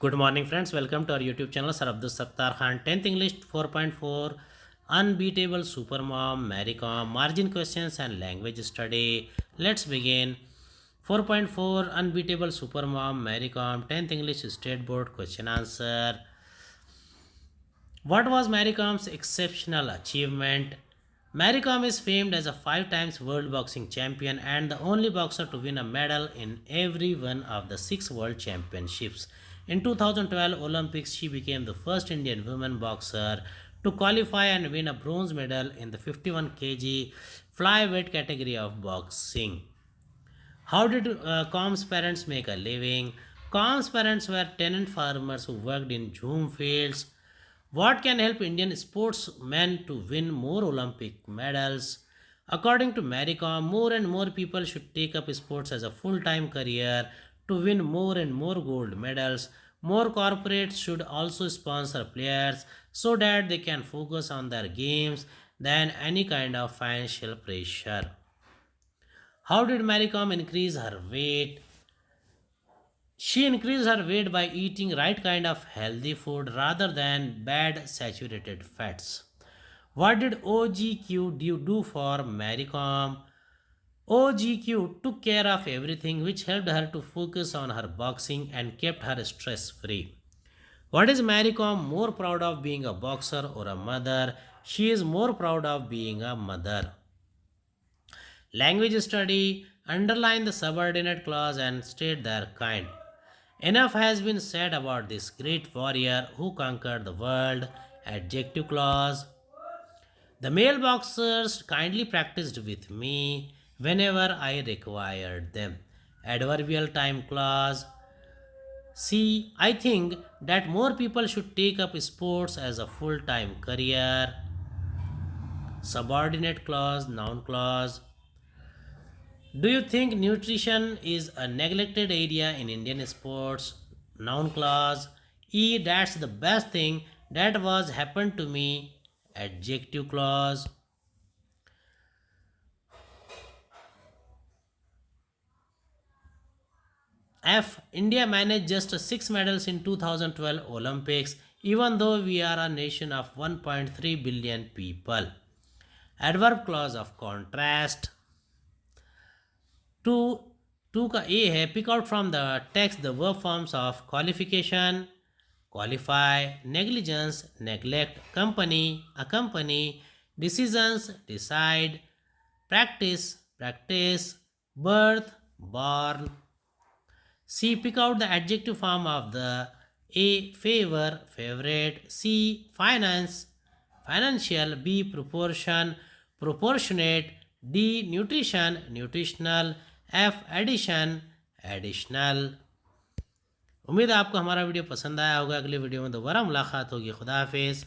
Good morning, friends. Welcome to our YouTube channel. Sir Abdul Sattar Khan, 10th English 4.4, Unbeatable Supermom, Maricom, Margin Questions and Language Study. Let's begin. 4.4, Unbeatable Supermom, Maricom, 10th English State Board Question Answer. What was Maricom's exceptional achievement? Maricom is famed as a 5 times world boxing champion and the only boxer to win a medal in every one of the 6 world championships. In 2012 Olympics, she became the first Indian woman boxer to qualify and win a bronze medal in the 51 kg flyweight category of boxing. How did Com's parents make a living? Com's parents were tenant farmers who worked in jhum fields. What can help Indian sportsmen to win more Olympic medals? According to Maricom, more and more people should take up sports as a full time career to win more and more gold medals. More corporates should also sponsor players so that they can focus on their games than any kind of financial pressure. How did Maricom increase her weight? She increased her weight by eating right kind of healthy food rather than bad saturated fats. What did OGQ do for Maricom? OGQ took care of everything which helped her to focus on her boxing and kept her stress free. What is Maricom more proud of, being a boxer or a mother? She is more proud of being a mother. Language study, underline the subordinate clause and state their kind. Enough has been said about this great warrior who conquered the world. Adjective clause. The male boxers kindly practiced with me whenever I required them. Adverbial time clause. See, I think that more people should take up sports as a full time career. Subordinate clause, noun clause. Do you think nutrition is a neglected area in Indian sports? Noun clause. E, that's the best thing that was happened to me. Adjective clause. F, India managed just 6 medals in 2012 Olympics even though we are a nation of 1.3 billion people. Adverb clause of contrast. Two two का A है, pick out from the text the verb forms of qualification, qualify, negligence, neglect, company, accompany, decisions, decide, practice, practise, birth, born. C, pick out the adjective form of the A, favour, favourite, C, finance, financial, B, proportion, proportionate, D, nutrition, nutritional, F, addition, additional. उम्मीद है आपको हमारा video पसंद आया होगा. अगले video में दोबारा मुलाकात होगी. खुदा हाफिज़.